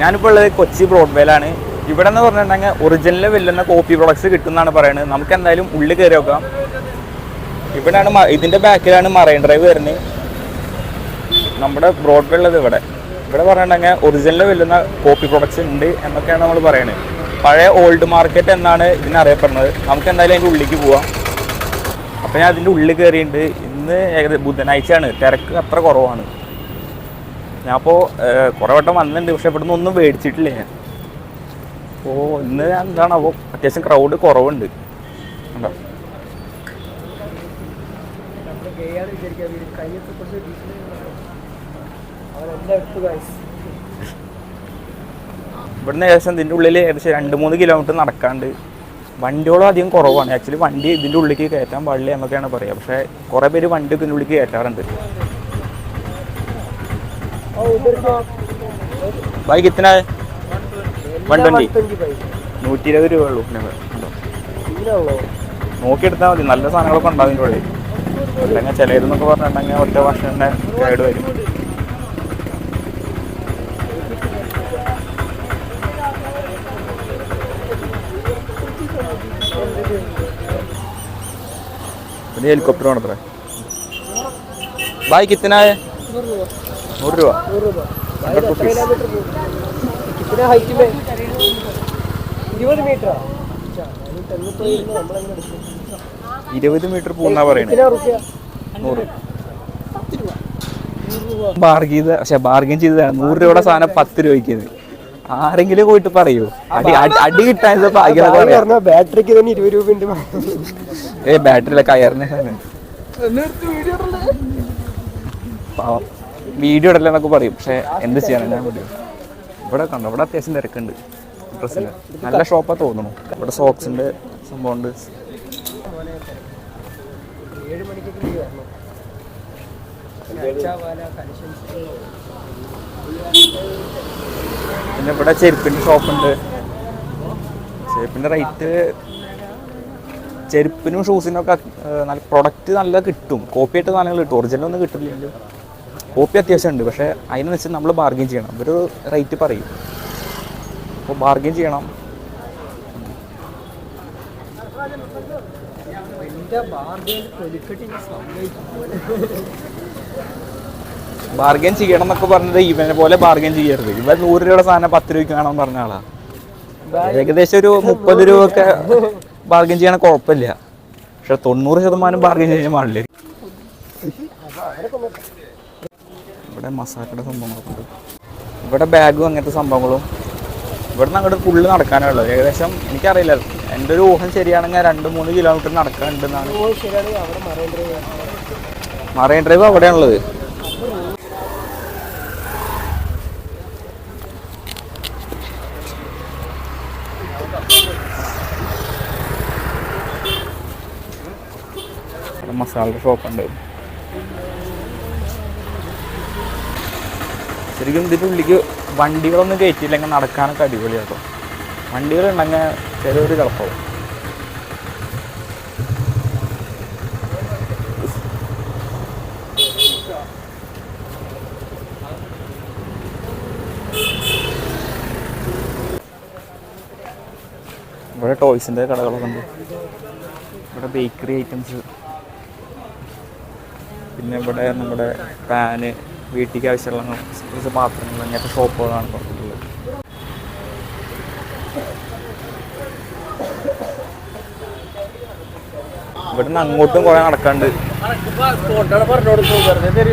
ഞാനിപ്പോൾ ഉള്ളത് കൊച്ചി ബ്രോഡ്വേയിലാണ്. ഇവിടെ എന്ന് പറഞ്ഞിട്ടുണ്ടെങ്കിൽ ഒറിജിനൽ വെല്ലുന്ന കോപ്പി പ്രൊഡക്ട്സ് കിട്ടുമെന്നാണ് പറയുന്നത്. നമുക്ക് എന്തായാലും ഉള്ളിൽ കയറി നോക്കാം. ഇവിടെയാണ് ഇതിൻ്റെ ബാക്കിലാണ് മറൈൻ ഡ്രൈവ് വരുന്നത്. നമ്മുടെ ബ്രോഡ്വേ ഉള്ളത് ഇവിടെ പറഞ്ഞിട്ടുണ്ടെങ്കിൽ ഒറിജിനൽ വെല്ലുന്ന കോപ്പി പ്രൊഡക്ട്സ് ഉണ്ട് എന്നൊക്കെയാണ് നമ്മൾ പറയുന്നത്. പഴയ ഓൾഡ് മാർക്കറ്റ് എന്നാണ് ഇതിനറിയപ്പെടുന്നത്. നമുക്ക് എന്തായാലും അതിൻ്റെ ഉള്ളിലേക്ക് പോവാം. അപ്പോൾ ഞാൻ അതിൻ്റെ ഉള്ളിൽ കയറിയിട്ടുണ്ട്. ഇന്ന് ബുധനാഴ്ചയാണ്, തിരക്ക് അത്ര കുറവാണ്. ഞാൻ അപ്പോൾ കുറേ വട്ടം വന്നിട്ടുണ്ട്, പക്ഷെ ഇവിടെ നിന്ന് ഒന്നും മേടിച്ചിട്ടില്ല ഞാൻ. അപ്പോൾ ഇന്ന് എന്താണ് അപ്പോൾ അത്യാവശ്യം ക്രൗഡ് കുറവുണ്ട്. ഉണ്ടോ ഇവിടുന്ന് ഏകദേശം ഇതിൻ്റെ ഉള്ളിൽ ഏകദേശം 2-3 കിലോമീറ്റർ നടക്കാണ്ട്. വണ്ടിയോളം അധികം കുറവാണ്. ആക്ച്വലി വണ്ടി ഇതിൻ്റെ ഉള്ളിലേക്ക് കയറ്റാൻ പാടില്ല എന്നൊക്കെയാണ് പറയുക. പക്ഷേ കുറേ പേര് വണ്ടി ഇതിൻ്റെ ഉള്ളിലേക്ക് കയറ്റാറുണ്ട്. ബൈക്ക് ഇത്ര 120 120 രൂപ ഉള്ളൂ. നോക്കിയെടുത്താൽ മതി, നല്ല സാധനങ്ങളൊക്കെ ഉണ്ടാവും ഇതിൻ്റെ ഉള്ളിൽ. അല്ലെങ്കിൽ ചിലതെന്നൊക്കെ പറഞ്ഞിട്ടുണ്ടെങ്കിൽ ഒറ്റ വർഷം തന്നെ ഗൈഡ് വരും. പിന്നെ ഹെലികോപ്റ്റർ വേണത്ര. ബായ് കിത്തന 100 രൂപ 20 മീറ്റർ പോകുന്നാ പറയുന്നത്. 100 ബാർഗെയിൻ ചെയ്തതാണ്. 100 രൂപയുടെ സാധനം 10 രൂപയ്ക്ക്. ആരെങ്കിലും പോയിട്ട് പറയൂ അടി കിട്ടാൻ ബാറ്ററിക്ക് തന്നെ 20 രൂപ ഉണ്ട്. ബാറ്ററി കയറിന് പാവം വീഡിയോ ഇടല്ല എന്നൊക്കെ പറയും. പക്ഷെ എന്ത് ചെയ്യാനാണ് ഞാൻ പറയും. ഇവിടെ കണ്ടോ, ഇവിടെ അത്യാവശ്യം തിരക്കുണ്ട്. ഡ്രസ്സിന് നല്ല ഷോപ്പാ തോന്നുന്നു. ഇവിടെ സോക്സിന്റെ സംഭവമുണ്ട്. പിന്നെ ഇവിടെ ചെരുപ്പിന്റെ ഷോപ്പുണ്ട്. ചെരുപ്പിന്റെ റേറ്റ് ചെരുപ്പിനും ഷൂസിനൊക്കെ നല്ല പ്രൊഡക്റ്റ് നല്ല കിട്ടും. കോപ്പി ആയിട്ട് സാധനങ്ങൾ കിട്ടും. ഒറിജിനൽ ഒന്നും കിട്ടില്ലല്ലോ. കോപ്പി അത്യാവശ്യം ഉണ്ട്. പക്ഷേ അതിനനുസരിച്ച് നമ്മൾ ബാർഗെയിൻ ചെയ്യണം. ഒരു റേറ്റ് പറയും, അപ്പോൾ ബാർഗെയിൻ ചെയ്യണം. ബാർഗെയിൻ ചെയ്യണം എന്നൊക്കെ പറഞ്ഞത് ഇവനെ പോലെ ബാർഗെയിൻ ചെയ്യരുത്. ഇവൻ 100 രൂപയുടെ സാധനം 10 രൂപയ്ക്ക് വേണമെന്ന് പറഞ്ഞ ആളാ. ഏകദേശം ഒരു 30 രൂപയൊക്കെ ബാർഗെയിൻ ചെയ്യണ കുഴപ്പമില്ല. പക്ഷെ 90% ബാർഗെയിൻ ചെയ്യാൻ പാടില്ല. ഇവിടെ മസാലയുടെ സംഭവങ്ങളൊക്കെ ഉണ്ട്. ഇവിടെ ബാഗും അങ്ങനത്തെ സംഭവങ്ങളും. ഇവിടെ നിന്ന് അങ്ങോട്ട് ഫുള്ള് നടക്കാനുള്ളത്. ഏകദേശം എനിക്കറിയില്ല, എൻ്റെ ഒരു ഊഹം ശരിയാണെങ്കിൽ 2-3 കിലോമീറ്റർ നടക്കാനുണ്ടെന്നാണ്. മറൈൻ ഡ്രൈവ് അവിടെയാണുള്ളത്. മസാല ഷോപ്പുണ്ട്. ശരിക്കും ഇതിൻ്റെ ഉള്ളിലേക്ക് വണ്ടികളൊന്നും കയറ്റിയില്ലെങ്കിൽ നടക്കാനൊക്കെ അടിപൊളിയാണ് കേട്ടോ. വണ്ടികളുണ്ടെങ്കിൽ ചിലവർ കിടപ്പാവും. ഇവിടെ ടോയ്സിൻ്റെ കടകളൊക്കെ ഉണ്ട്. ഇവിടെ ബേക്കറി ഐറ്റംസ്, പിന്നെ ഇവിടെ നമ്മുടെ പാന്, വീട്ടിലേക്ക് ആവശ്യമുള്ള കുറച്ച് പാത്രങ്ങൾ, അങ്ങനത്തെ ഷോപ്പുകളാണ് പുറത്തുള്ളത്. ഇവിടുന്ന് അങ്ങോട്ടും കുറേ നടക്കാണ്ട്.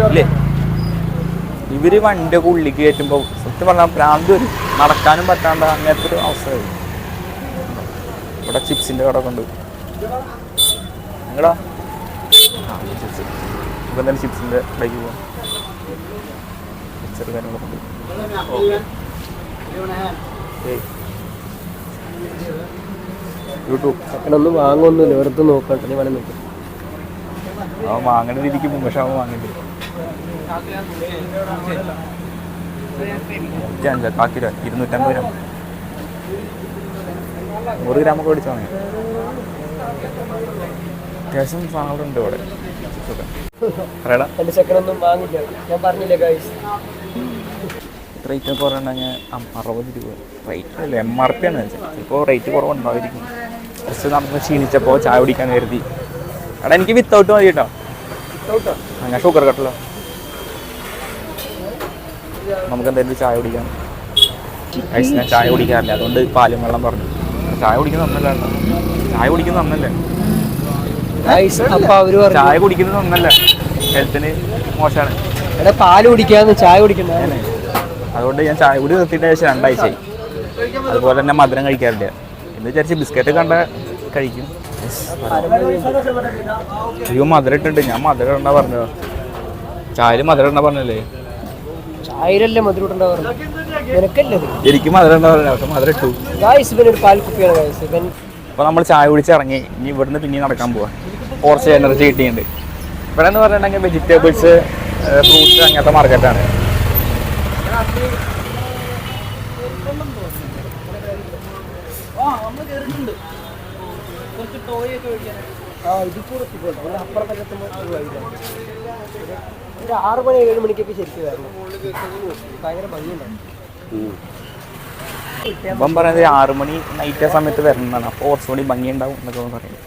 ഇല്ലേ, ഇവര് വണ്ടിയൊക്കെ ഉള്ളിലേക്ക് കയറ്റുമ്പോൾ സത്യം പറഞ്ഞാൽ ഭ്രാന്ത് വരും. നടക്കാനും പറ്റാണ്ട് അങ്ങനത്തെ ഒരു അവസ്ഥ വരും. ഇവിടെ ചിപ്സിൻ്റെ കട ഒക്കെ ഉണ്ട്. നിങ്ങളാ ചിപ്സ് ഇപ്പം എന്തായാലും ചിപ്സിൻ്റെ കടയ്ക്ക് പോകാം. മിക്സർ കാര്യങ്ങളൊക്കെ ഉണ്ട്. യൂട്യൂബ് ഒന്നും വാങ്ങൊന്നുമില്ല, വെറുതെ നോക്കട്ടെ. നീ വേണേ നോക്കും. അവൻ വാങ്ങേണ്ട രീതിക്ക് മുമ്പ്, പക്ഷെ അവൻ വാങ്ങേണ്ടി 105 കാക്കി രൂപ, 250 ഗ്രാം, 100 ഗ്രാമൊക്കെ മേടിച്ച് വാങ്ങി. അത്യാവശ്യം സാധനങ്ങളുണ്ട് ഇവിടെ. എൻ്റെ ചെക്കനൊന്നും വാങ്ങില്ല, ഞാൻ പറഞ്ഞില്ലേ ഗൈസ്. റേറ്റ് കുറവുണ്ടെങ്കിൽ 60 രൂപ റേറ്റ് അല്ല MRP ആണ് ചിലപ്പോൾ റേറ്റ് കുറവുണ്ടായിരിക്കും. ജസ്റ്റ് നമുക്ക് ക്ഷീണിച്ചപ്പോൾ ചായ കുടിക്കാൻ കരുതി. എടാ എനിക്ക് വിത്തൗട്ട് മതി കേട്ടോ. ഞാൻ ഷുഗർ കട്ടല്ലോ. നമുക്ക് എന്തായാലും ചായ കുടിക്കാം. ഞാൻ ചായ കുടിക്കാറില്ല, അതുകൊണ്ട് പാലും വെള്ളം പറഞ്ഞു. ചായ കുടിക്കുന്ന ഒന്നല്ല കേട്ടോ, ചായ കുടിക്കുന്ന ഒന്നല്ലേ, ചായ കുടിക്കുന്നത് ഒന്നല്ല, ഹെൽത്തിന് മോശമാണ്. എടാ പാല് കുടിക്കാന്ന് ചായ കുടിക്കണ്ട. അതുകൊണ്ട് ഞാൻ ചായ കൂടി നിർത്തിയിട്ട് ഏകദേശം 2 ആഴ്ചയായി. അതുപോലെ തന്നെ മധുരം കഴിക്കാറില്ല. എന്ന് വിചാരിച്ച് ബിസ്ക്കറ്റ് കണ്ട കഴിക്കും. അയ്യോ മധുരം ഇട്ടുണ്ട്. ഞാൻ മധുരം ഇടണ്ട പറഞ്ഞോ, ചായയിൽ മധുരം ഇടണ്ട പറഞ്ഞല്ലേ. ചായയിലല്ലേ മധുരം ഇടണ്ട പറഞ്ഞു, നിനക്കല്ലേ. എനിക്ക് മധുരം ഇടണ്ട പറഞ്ഞ, പക്ഷെ മധുരം ഇട്ടു. ഇവനൊരു പാൽ കുപ്പിയാണ്. അപ്പോൾ നമ്മൾ ചായ കുടിച്ച് ഇറങ്ങി. ഇനി ഇവിടുന്ന് പിന്നെ നടക്കാൻ പോവാം. കുറച്ച് എനർജി കിട്ടിയിട്ടുണ്ട്. ഇവിടെ എന്ന് പറഞ്ഞിട്ടുണ്ടെങ്കിൽ വെജിറ്റബിൾസ്, ഫ്രൂട്ട്സ് അങ്ങനത്തെ മാർക്കറ്റാണ്. ഒരു 6 മണി 7 മണിക്കൊക്കെ ശരിക്കും വരണം. ഭയങ്കര ഭംഗിയുണ്ടാവും. ഇപ്പം പറയുന്നത് 6 മണി നൈറ്റ് സമയത്ത് വരണമെന്നാണ്. അപ്പോൾ കുറച്ചുകൂടി ഭംഗി ഉണ്ടാവും എന്നൊക്കെ പറയുന്നത്.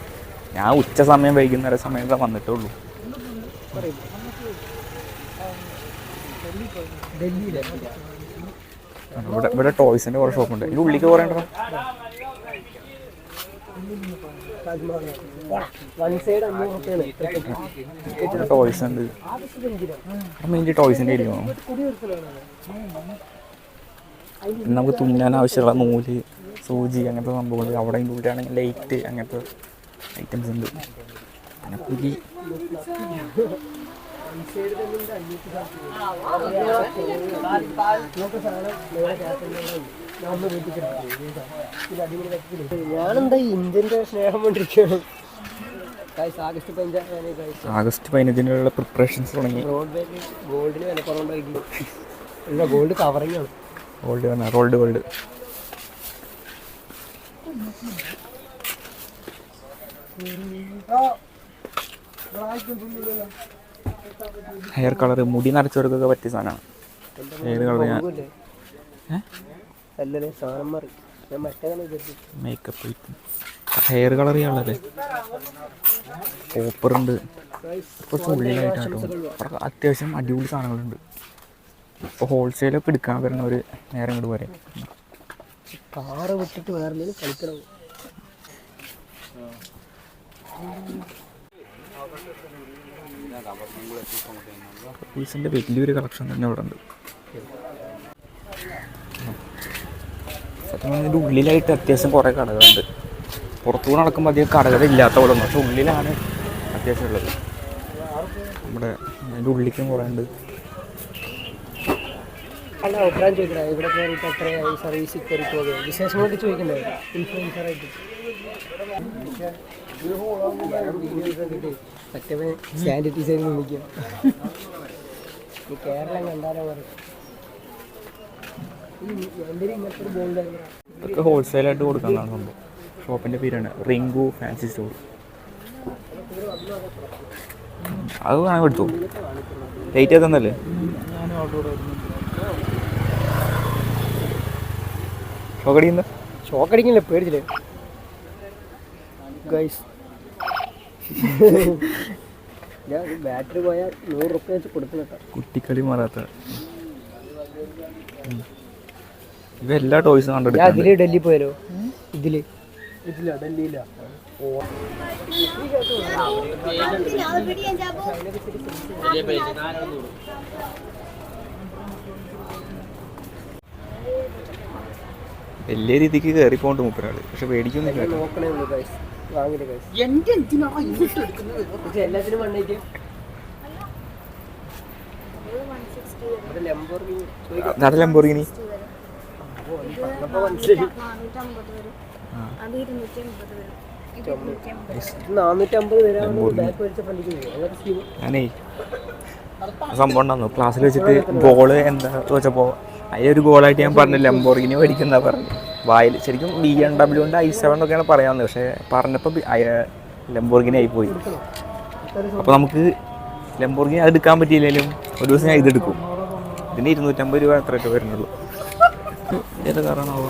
ഞാൻ ഉച്ച സമയം വൈകുന്നേര സമയത്ത് വന്നിട്ടുള്ളൂ. ഇവിടെ ടോയ്സിൻ്റെ കുറേ ഷോപ്പുണ്ട്. ഇതിൻ്റെ ഉള്ളിലേക്ക് പറയണ്ടോ. ടോയ്സ് ഉണ്ട്. മെയിൻ ടോയ്സിൻ്റെ ഇരിക്കണോ. നമുക്ക് തുന്നാൻ ആവശ്യമുള്ള നൂല്, സൂചി അങ്ങനത്തെ സംഭവങ്ങൾ അവിടെ കൂടിയാണെങ്കിൽ ലൈറ്റ് അങ്ങനത്തെ ഐറ്റംസ് ഉണ്ട്. പിന്നെ പുലി ഞാനെന്താ ഇന്ത്യൻ്റെ സ്നേഹം കൊണ്ടിരിക്കുകയാണ്. ആഗസ്റ്റ് 15 പ്രിപ്പറേഷൻസ് തുടങ്ങി. ഗോൾഡിന് വില കുറവുണ്ടായിരുന്നു. ഗോൾഡ് കവറിങ് ആണ്. ഗോൾഡ് ഹെയർ കളർ, മുടി നരച്ചവർക്കൊക്കെ പറ്റിയ സാധനമാണ്. Hair colour makeup hair colour ചെയ്യാനുള്ളത് ഓപ്പറുണ്ട്. കുറച്ച് ഉള്ളിലായിട്ടാട്ടോ അത്യാവശ്യം അടിപൊളി സാധനങ്ങളുണ്ട്. ഇപ്പോൾ ഹോൾസെയിലൊക്കെ എടുക്കാൻ വരുന്നവർ നേരം ഇങ്ങോട്ട് പോരെ. കാറ് വിട്ടിട്ട് വേറെ കളിക്കണം. പീസിൻ്റെ വലിയൊരു കളക്ഷൻ തന്നെ ഇവിടെ ഉണ്ട്. സത്യം ഇതിൻ്റെ ഉള്ളിലായിട്ട് അത്യാവശ്യം കുറേ കടകളുണ്ട്. പുറത്തുകൂടെ നടക്കുമ്പോൾ അധികം കടകളില്ലാത്ത പോലെ ഉണ്ട്, പക്ഷെ ഉള്ളിലാണ് അത്യാവശ്യം ഉള്ളത്. നമ്മുടെ അതിൻ്റെ ഉള്ളിലേക്കും കുറേ ഉണ്ട്. അല്ല അഭിപ്രായം ചോദിക്കണേ, ഇവിടെ കയറിയിട്ട് എത്രയായി സർവീസ് കയറി പോകുക, വിശേഷങ്ങളൊക്കെ ചോദിക്കണ്ടേ ഇൻഫ്ലുവൻസറായിട്ട്. മറ്റേ സാനിറ്റൈസർ വിളിക്കുക. ഈ കേരളം കണ്ടാലോ പറയും. ഇങ്ങനത്തെ ഒരു ബോൾഡ് ഇതൊക്കെ ഹോൾസെയിലായിട്ട് കൊടുക്കുന്നതാണ് സംഭവം. ഷോപ്പിൻ്റെ പേരാണ് റിങ്കു ഫാൻസി സ്റ്റോർ. അത് വേണമെങ്കിൽ എടുത്തു. റേറ്റ് ഏതെന്നല്ലേ. ഷോക്കടിക്കില്ല, പേടിച്ചില്ലേ ഗൈസ്. ഞാൻ ബാറ്ററി പോയാൽ 100 റുപ്യ വെച്ച് കൊടുത്തു കേട്ടോ. കുട്ടിക്കളി മാറാത്ത ഇവ എല്ലാ ടോയ്സും കണ്ടെടുക്കും. ഞാൻ ഇതില് ഡൽഹി പോയാലോ. ഇതിലാ ഡൽഹിയിലാ. വലിയ രീതിക്ക് കയറി പോകണ്ട മൂപ്പരാള്, പക്ഷെ പേടിക്കൊന്നുമില്ല. നോക്കണേ ഉള്ളൂ ഗൈസ്, വാങ്ങില്ല ഗൈസ്. എല്ലാത്തിനും വണ്ണേക്ക് ലംബോർഗിനി 450 ഞാനേ സംഭവം ഉണ്ടായിരുന്നു ക്ലാസ്സിൽ വെച്ചിട്ട്. ഗോള് എന്താ വെച്ചപ്പോൾ അതിലൊരു ഗോളായിട്ട് ഞാൻ പറഞ്ഞു ലംബോർഗിനി മേടിക്കുന്ന പറഞ്ഞു. വായിൽ ശരിക്കും BMW i7 എന്നൊക്കെയാണ് പറയാവുന്നത്, പക്ഷേ പറഞ്ഞപ്പോൾ ലംബോർഗിനി ആയിപ്പോയി. അപ്പോൾ നമുക്ക് ലംബോർഗിനി അത് എടുക്കാൻ പറ്റിയില്ലെങ്കിലും ഒരു ദിവസം ഞാൻ ഇതെടുക്കും. ഇതിന് 250 രൂപ എത്ര രൂപ വരുന്നുള്ളൂ. ഏത് കാറാണാവോ?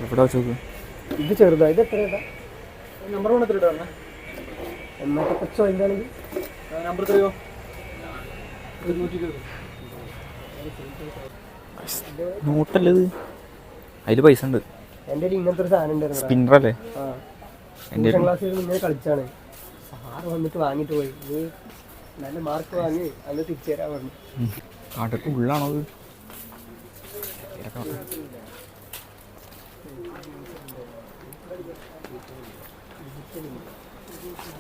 എവിടെ വെച്ച് നോക്ക്. ഇത് ചെറുതാ. ഇത് എത്ര നമ്പർ കൊച്ചോ എന്താണെങ്കിൽ നമ്പർ എത്രയോ? നോട്ടല്ലത്, അതിൽ പൈസ ഉണ്ട്. എൻ്റെ ഇങ്ങനത്തെ ഒരു സാധനം ഉണ്ടായിരുന്നു. സ്പിന്നർ അല്ലേ? എൻ്റെ ക്ലാസ്സിൽ ഇങ്ങനെ കളിച്ചാണ്. സാറ് വന്നിട്ട് വാങ്ങിട്ട് പോയി. നീ നല്ല മാർക്ക് വാങ്ങി അന്ന് തിരിച്ചു തരാൻ പറഞ്ഞു. കാട്ടൊക്കെ ഉള്ളാണോ അത്?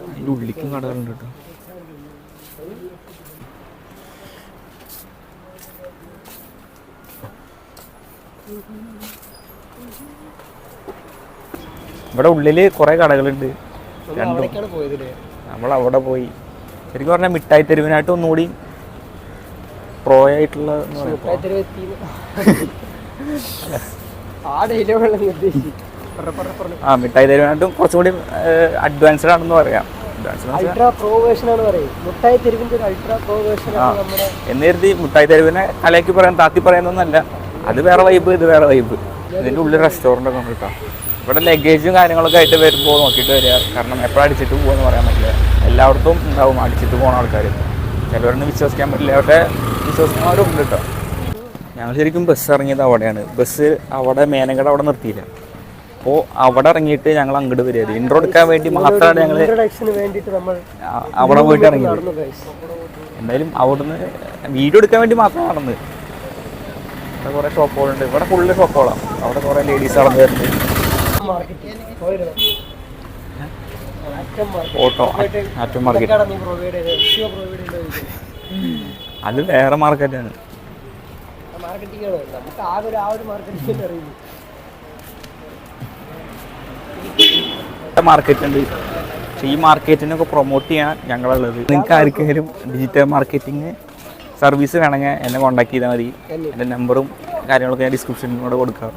അതിൻ്റെ ഉള്ളിലേക്കും കടകളുണ്ട് കേട്ടോ. ഇവിടെ ഉള്ളില് കുറെ കടകളുണ്ട്. നമ്മൾ അവിടെ പോയി ശരിക്കും പറഞ്ഞാൽ മിഠായി തെരുവിനായിട്ട് ഒന്നുകൂടി പ്രോ ആയിട്ടുള്ള മിഠായി തെരുവിനായിട്ടും കുറച്ചും കൂടി അഡ്വാൻസ്ഡ് ആണെന്ന് പറയാം. എന്ന് കരുതി മിഠായി തെരുവിനെ കലയാക്കി പറയാൻ താത്തി പറയാനൊന്നല്ല. അത് വേറെ വൈബ്, ഇത് വേറെ വൈബ്. ഇതിൻ്റെ ഉള്ളിൽ റെസ്റ്റോറൻ്റ് ഒക്കെ ഉണ്ട് കേട്ടോ. ഇവിടെ ലഗേജും കാര്യങ്ങളൊക്കെ ആയിട്ട് വരുമ്പോൾ നോക്കിയിട്ട് വരിക. കാരണം എപ്പോഴും അടിച്ചിട്ട് പോകുമെന്ന് പറയാൻ പറ്റില്ല. എല്ലായിടത്തും ഉണ്ടാവും അടിച്ചിട്ട് പോകുന്ന ആൾക്കാർ. ചിലവരൊന്നും വിശ്വസിക്കാൻ പറ്റില്ല, അവരുടെ വിശ്വസിക്കുന്നവരും ഉണ്ട് കേട്ടോ. ഞങ്ങൾ ശരിക്കും ബസ് ഇറങ്ങിയത് അവിടെയാണ്. ബസ് അവിടെ മേനകട അവിടെ നിർത്തിയില്ല. അപ്പോൾ അവിടെ ഇറങ്ങിയിട്ട് ഞങ്ങൾ അങ്ങോട്ട് വരികയത്. ഇൻട്രോ എടുക്കാൻ വേണ്ടി മാത്രമാണ് ഞങ്ങൾ അവിടെ പോയിട്ട് ഇറങ്ങിയത്. എന്തായാലും അവിടുന്ന് വീഡിയോ എടുക്കാൻ വേണ്ടി മാത്രം നടന്നത്. ഇവിടെ കുറേ ഷോപ്പുകളുണ്ട്. ഇവിടെ ഫുള്ള് ഷോപ്പുകളാണ്. അവിടെ കുറേ ലേഡീസ് നടന്നു വരുന്നുണ്ട്. ഓട്ടോ ആറ്റം മാർക്കറ്റ് അത് വേറെ മാർക്കറ്റാണ്. മാർക്കറ്റ് ഉണ്ട്. പക്ഷെ ഈ മാർക്കറ്റിനൊക്കെ പ്രൊമോട്ട് ചെയ്യാൻ ഞങ്ങളുള്ളത്. നിങ്ങൾക്ക് ആർക്കെങ്കിലും ഡിജിറ്റൽ മാർക്കറ്റിംഗ് സർവീസ് വേണമെങ്കിൽ എന്നെ കോൺടാക്ട് ചെയ്താൽ മതി. എൻ്റെ നമ്പറും കാര്യങ്ങളൊക്കെ ഞാൻ ഡിസ്ക്രിപ്ഷനിലൂടെ കൊടുക്കാം.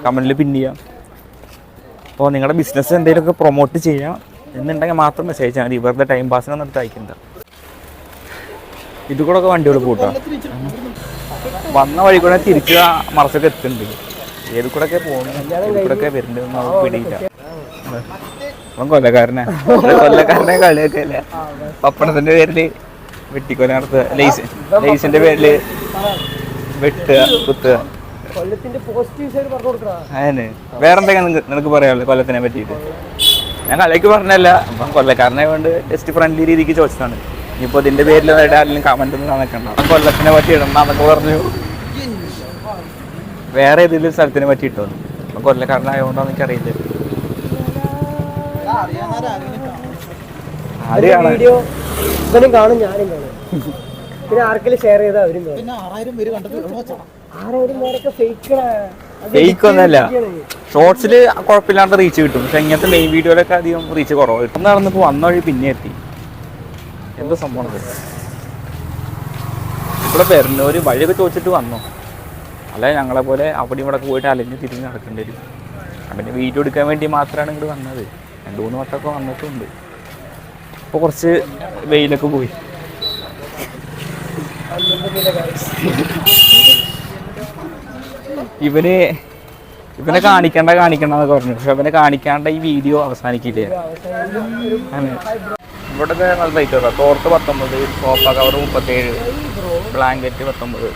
കമൻറ്റിൽ പിൻ ചെയ്യാം. അപ്പോൾ നിങ്ങളുടെ ബിസിനസ് എന്തെങ്കിലുമൊക്കെ പ്രൊമോട്ട് ചെയ്യാം എന്നുണ്ടെങ്കിൽ മാത്രം മെസ്സേജ് ചെയ്താൽ മതി. വെറുതെ ടൈം പാസിനൊന്നും എടുത്ത് അയക്കണ്ട. ഇത് കൂടെ ഒക്കെ വണ്ടികൾ കൂട്ടാം. വന്ന വഴി കൂടെ തിരിച്ച് മറച്ചൊക്കെ എത്തുന്നുണ്ട്. ഏത് കൂടെ ഒക്കെ പോകുന്നു, ഏത് കൂടെ ഒക്കെ വരുന്നുണ്ടെന്ന് നമുക്ക് പിടിയില്ല. അപ്പം കൊല്ലക്കാരനെ കളിയൊക്കെ അല്ലേ. പപ്പടത്തിൻ്റെ പേരിൽ വെട്ടിക്കൊല നടത്തുക, ലൈസിൻ്റെ പേരിൽ വെട്ടുക, കുത്തുക. അതിന് വേറെന്തൊക്കെ നിനക്ക് പറയാമല്ലോ കൊല്ലത്തിനെ പറ്റിയിട്ട്? ഞാൻ കളിക്ക് പറഞ്ഞല്ല, അപ്പം കൊല്ലക്കാരനെ കൊണ്ട് ജസ്റ്റ് ഫ്രണ്ട്ലി രീതിക്ക് ചോദിച്ചതാണ്. ഇനിയിപ്പോൾ ഇതിൻ്റെ പേരിൽ ആരെങ്കിലും കമൻ്റ് ഒന്നും നടക്കണ്ട. കൊല്ലത്തിനെ പറ്റി ഇടണം എന്നൊക്കെ പറഞ്ഞു. വേറെ ഏതെങ്കിലും സ്ഥലത്തിനെ പറ്റി ഇട്ടോ? അപ്പം കൊല്ലക്കാരനായതുകൊണ്ടാണ് എനിക്കറിയില്ല. ഇവനും കാണും, ഞാനും കാണും. പിന്നെ ആർക്കെങ്കിലും ഷെയർ ചെയ്താൽ അവരും കാണും. ഫേക്ക് ഒന്നല്ല, ഷോർട്സിൽ കുഴപ്പമില്ലാണ്ട് റീച്ച് കിട്ടും. പക്ഷെ ഇങ്ങനത്തെ മെയിൻ വീഡിയോയിലൊക്കെ അധികം റീച്ച് കുറവ് കിട്ടും. നടന്നിപ്പോൾ വന്ന വഴി പിന്നെ എത്തി. എന്തോ സംഭവം ഇവിടെ വരുന്നവര് വഴിയൊക്കെ ചോദിച്ചിട്ട് വന്നോ? അല്ല ഞങ്ങളെ പോലെ അവിടെ ഇവിടെ പോയിട്ട് അലഞ്ഞ് തിരിഞ്ഞ് നടക്കേണ്ടി വരും. പിന്നെ വീഡിയോ എടുക്കാൻ വേണ്ടി മാത്രമാണ് ഇങ്ങോട്ട് വന്നത്. 2-3 വട്ടമൊക്കെ വന്നിട്ടുണ്ട്. ഇപ്പോൾ കുറച്ച് വെയിലൊക്കെ പോയി. ഇവനെ കാണിക്കണ്ടെന്നൊക്കെ പറഞ്ഞു. പക്ഷെ അവനെ കാണിക്കാണ്ട ഈ വീഡിയോ അവസാനിക്കില്ലേ. ഇവിടുത്തെ നല്ല റേറ്റ് വരാം. തോർത്ത് 19, സോഫ കവർ 37, ബ്ലാങ്കറ്റ് 19.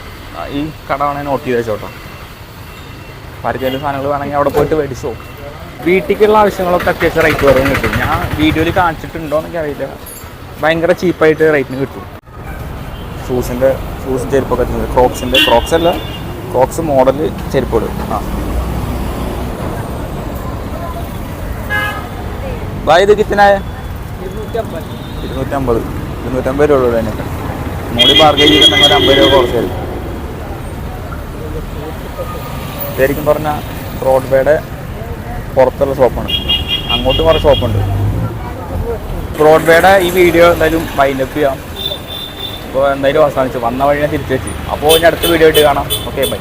ഈ കട വേണമെങ്കിൽ നോട്ട് ചെയ്ത് വെച്ചോട്ടോ. പരിചയം സാധനങ്ങൾ വേണമെങ്കിൽ അവിടെ പോയിട്ട് മേടിച്ചോ. വീട്ടിലേക്കുള്ള ആവശ്യങ്ങളൊക്കെ അത്യാവശ്യം റേറ്റ് കുറവ് കിട്ടും. ഞാൻ വീഡിയോയിൽ കാണിച്ചിട്ടുണ്ടോ എന്നൊക്കെ അറിയില്ല. ഭയങ്കര ചീപ്പായിട്ട് റേറ്റിന് കിട്ടും. ഷൂസും ചെരുപ്പൊക്കെ ക്രോക്സ് അല്ല, ക്രോക്സ് മോഡൽ ചെരുപ്പുകൾ. ഇത് കിത്തനായ 250 രൂപ ഉള്ളൂ. അതിനൊക്കെ മോഡി ബാർഗൈൻ ചെയ്തിട്ടുണ്ടെങ്കിൽ ഒരു 50 രൂപ കുറച്ച് തരും. ശരിക്കും പറഞ്ഞാൽ ബ്രോഡ്വേയുടെ പുറത്തുള്ള ഷോപ്പാണ്. അങ്ങോട്ടും കുറേ ഷോപ്പുണ്ട്. ബ്രോഡ്വേയുടെ ഈ വീഡിയോ എന്തായാലും വൈൻഡപ്പ് ചെയ്യാം. അപ്പോൾ എന്തായാലും അവസാനിച്ചു. വന്ന വഴി ഞാൻ തിരിച്ചു വെച്ച്. അപ്പോൾ ഇനി അടുത്ത വീഡിയോ ആയിട്ട് കാണാം. Okay, by.